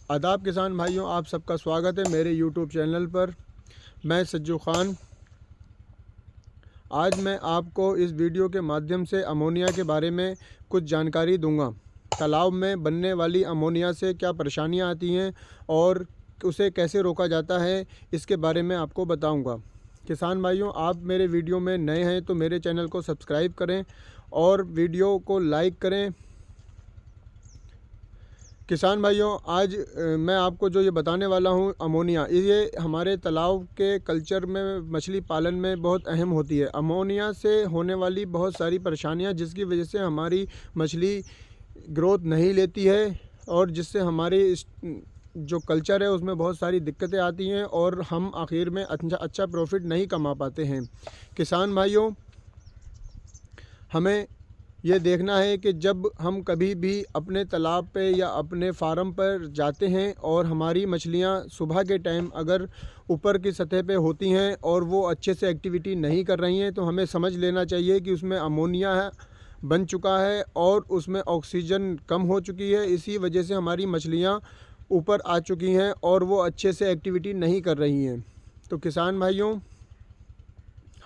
आदाब किसान भाइयों, आप सबका स्वागत है मेरे यूट्यूब चैनल पर। मैं सज्जू ख़ान। आज मैं आपको इस वीडियो के माध्यम से अमोनिया के बारे में कुछ जानकारी दूंगा। तालाब में बनने वाली अमोनिया से क्या परेशानियां आती हैं और उसे कैसे रोका जाता है, इसके बारे में आपको बताऊंगा। किसान भाइयों, आप मेरे वीडियो में नए हैं तो मेरे चैनल को सब्सक्राइब करें और वीडियो को लाइक करें। किसान भाइयों, आज मैं आपको जो ये बताने वाला हूँ अमोनिया, ये हमारे तालाब के कल्चर में मछली पालन में बहुत अहम होती है। अमोनिया से होने वाली बहुत सारी परेशानियाँ जिसकी वजह से हमारी मछली ग्रोथ नहीं लेती है और जिससे हमारी जो कल्चर है उसमें बहुत सारी दिक्कतें आती हैं और हम आखिर में अच्छा प्रॉफिट नहीं कमा पाते हैं। किसान भाइयों, हमें ये देखना है कि जब हम कभी भी अपने तालाब पे या अपने फार्म पर जाते हैं और हमारी मछलियां सुबह के टाइम अगर ऊपर की सतह पे होती हैं और वो अच्छे से एक्टिविटी नहीं कर रही हैं, तो हमें समझ लेना चाहिए कि उसमें अमोनिया बन चुका है और उसमें ऑक्सीजन कम हो चुकी है। इसी वजह से हमारी मछलियां ऊपर आ चुकी हैं और वो अच्छे से एक्टिविटी नहीं कर रही हैं। तो किसान भाइयों,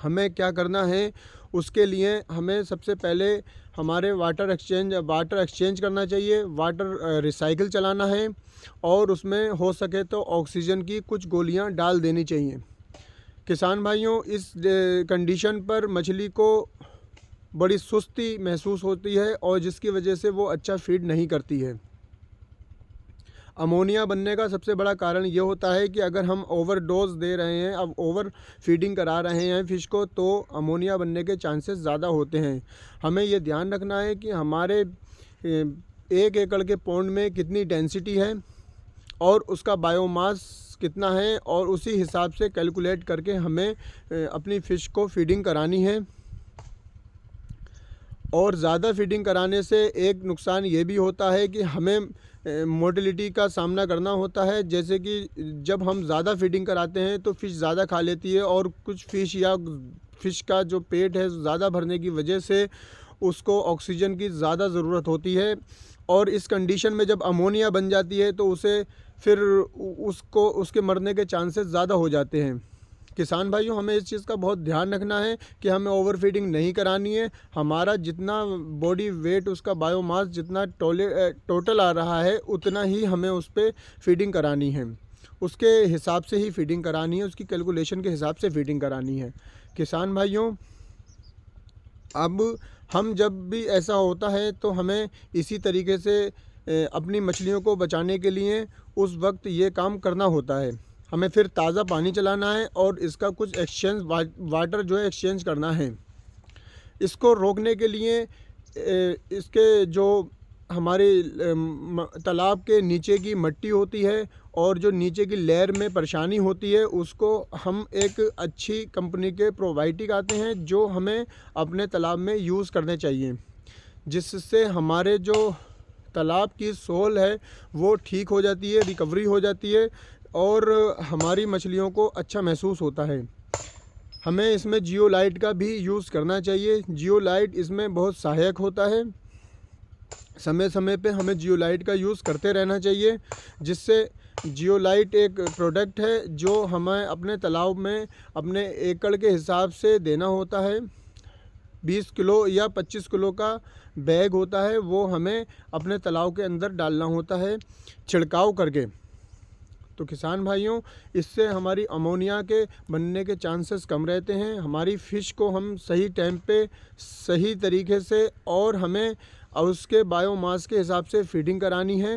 हमें क्या करना है, उसके लिए हमें सबसे पहले हमारे वाटर एक्सचेंज करना चाहिए, वाटर रिसाइकिल चलाना है और उसमें हो सके तो ऑक्सीजन की कुछ गोलियां डाल देनी चाहिए। किसान भाइयों, इस कंडीशन पर मछली को बड़ी सुस्ती महसूस होती है और जिसकी वजह से वो अच्छा फीड नहीं करती है। अमोनिया बनने का सबसे बड़ा कारण ये होता है कि अगर हम ओवरडोज दे रहे हैं, अब ओवर फीडिंग करा रहे हैं फ़िश को, तो अमोनिया बनने के चांसेस ज़्यादा होते हैं। हमें ये ध्यान रखना है कि हमारे 1 एकड़ के पॉन्ड में कितनी डेंसिटी है और उसका बायोमास कितना है और उसी हिसाब से कैलकुलेट करके हमें अपनी फ़िश को फीडिंग करानी है। और ज़्यादा फीडिंग कराने से एक नुकसान ये भी होता है कि हमें मोर्टेलिटी का सामना करना होता है। जैसे कि जब हम ज़्यादा फीडिंग कराते हैं तो फ़िश ज़्यादा खा लेती है और कुछ फ़िश का जो पेट है ज़्यादा भरने की वजह से उसको ऑक्सीजन की ज़्यादा ज़रूरत होती है और इस कंडीशन में जब अमोनिया बन जाती है तो उसे फिर उसके मरने के चांसेस ज़्यादा हो जाते हैं। किसान भाइयों, हमें इस चीज़ का बहुत ध्यान रखना है कि हमें ओवर फीडिंग नहीं करानी है। हमारा जितना बॉडी वेट, उसका बायोमास जितना टोटल आ रहा है उतना ही हमें उस पर फीडिंग करानी है, उसके हिसाब से ही फीडिंग करानी है, उसकी कैलकुलेशन के हिसाब से फीडिंग करानी है। किसान भाइयों, अब हम जब भी ऐसा होता है तो हमें इसी तरीके से अपनी मछलियों को बचाने के लिए उस वक्त ये काम करना होता है। हमें फिर ताज़ा पानी चलाना है और इसका कुछ वाटर जो है एक्सचेंज करना है। इसको रोकने के लिए इसके जो हमारे तालाब के नीचे की मिट्टी होती है और जो नीचे की लेयर में परेशानी होती है, उसको हम एक अच्छी कंपनी के प्रोबायोटिक आते हैं जो हमें अपने तालाब में यूज़ करने चाहिए, जिससे हमारे जो तालाब की सोल है वो ठीक हो जाती है, रिकवरी हो जाती है और हमारी मछलियों को अच्छा महसूस होता है। हमें इसमें जियोलाइट का भी यूज़ करना चाहिए। जियोलाइट इसमें बहुत सहायक होता है। समय समय पे हमें जियोलाइट का यूज़ करते रहना चाहिए, जिससे जियोलाइट एक प्रोडक्ट है जो हमें अपने तालाब में अपने एकड़ के हिसाब से देना होता है। 20 किलो या 25 किलो का बैग होता है, वो हमें अपने तालाब के अंदर डालना होता है छिड़काव करके। तो किसान भाइयों, इससे हमारी अमोनिया के बनने के चांसेस कम रहते हैं। हमारी फ़िश को हम सही टाइम पे सही तरीके से और हमें उसके बायोमास के हिसाब से फीडिंग करानी है।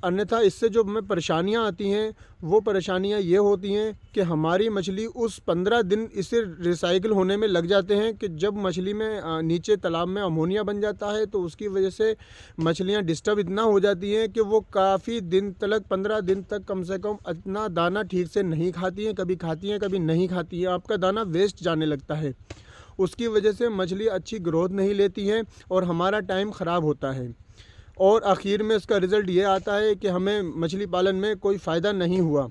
अन्यथा इससे जो हमें परेशानियां आती हैं वो परेशानियां ये होती हैं कि हमारी मछली उस 15 दिन इसे रिसाइकिल होने में लग जाते हैं कि जब मछली में नीचे तालाब में अमोनिया बन जाता है तो उसकी वजह से मछलियां डिस्टर्ब इतना हो जाती हैं कि वो काफ़ी दिन तक 15 दिन तक कम से कम इतना दाना ठीक से नहीं खाती हैं। कभी खाती हैं, कभी नहीं खाती हैं। आपका दाना वेस्ट जाने लगता है। उसकी वजह से मछली अच्छी ग्रोथ नहीं लेती है और हमारा टाइम ख़राब होता है और आखिर में इसका रिज़ल्ट ये आता है कि हमें मछली पालन में कोई फ़ायदा नहीं हुआ।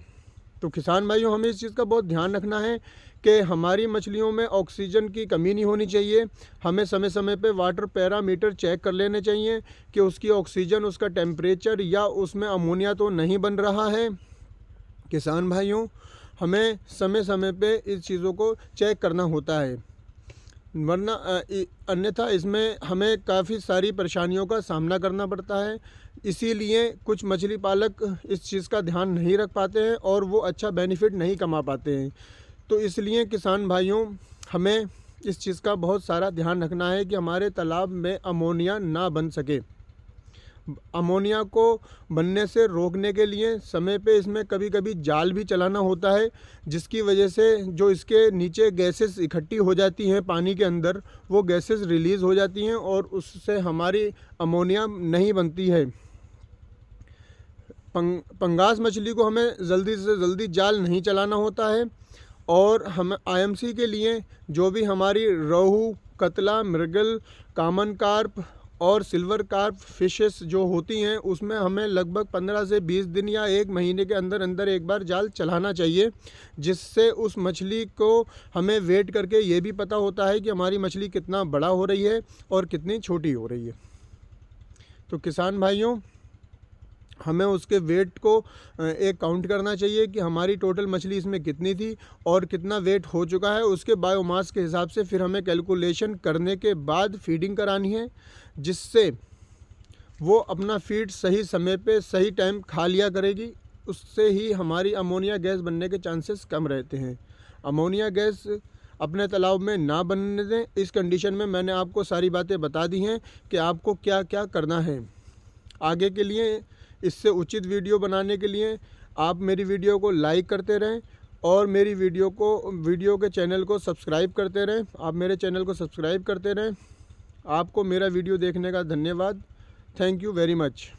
तो किसान भाइयों, हमें इस चीज़ का बहुत ध्यान रखना है कि हमारी मछलियों में ऑक्सीजन की कमी नहीं होनी चाहिए। हमें समय समय पे वाटर पैरामीटर चेक कर लेने चाहिए कि उसकी ऑक्सीजन, उसका टेम्परेचर या उसमें अमोनिया तो नहीं बन रहा है। किसान भाइयों, हमें समय समय पे इस चीज़ों को चेक करना होता है, वरना अन्यथा इसमें हमें काफ़ी सारी परेशानियों का सामना करना पड़ता है। इसीलिए कुछ मछली पालक इस चीज़ का ध्यान नहीं रख पाते हैं और वो अच्छा बेनिफिट नहीं कमा पाते हैं। तो इसलिए किसान भाइयों, हमें इस चीज़ का बहुत सारा ध्यान रखना है कि हमारे तालाब में अमोनिया ना बन सके। अमोनिया को बनने से रोकने के लिए समय पे इसमें कभी कभी जाल भी चलाना होता है, जिसकी वजह से जो इसके नीचे गैसेस इकट्ठी हो जाती हैं पानी के अंदर, वो गैसेस रिलीज़ हो जाती हैं और उससे हमारी अमोनिया नहीं बनती है। पंगास मछली को हमें जल्दी से जल्दी जाल नहीं चलाना होता है और हम आईएमसी के लिए जो भी हमारी रोहू, कतला, मृगल, कामन कार्प और सिल्वर कार्प फिशेस जो होती हैं, उसमें हमें लगभग 15 से 20 दिन या 1 महीने के अंदर अंदर एक बार जाल चलाना चाहिए, जिससे उस मछली को हमें वेट करके ये भी पता होता है कि हमारी मछली कितना बड़ा हो रही है और कितनी छोटी हो रही है। तो किसान भाइयों, हमें उसके वेट को एक काउंट करना चाहिए कि हमारी टोटल मछली इसमें कितनी थी और कितना वेट हो चुका है। उसके बायोमास के हिसाब से फिर हमें कैलकुलेशन करने के बाद फीडिंग करानी है, जिससे वो अपना फीड सही समय पे सही टाइम खा लिया करेगी। उससे ही हमारी अमोनिया गैस बनने के चांसेस कम रहते हैं। अमोनिया गैस अपने तालाब में ना बनने दें। इस कंडीशन में मैंने आपको सारी बातें बता दी हैं कि आपको क्या क्या करना है। आगे के लिए इससे उचित वीडियो बनाने के लिए आप मेरी वीडियो को लाइक करते रहें और मेरी वीडियो के चैनल को सब्सक्राइब करते रहें। आप मेरे चैनल को सब्सक्राइब करते रहें। आपको मेरा वीडियो देखने का धन्यवाद। Thank you very much.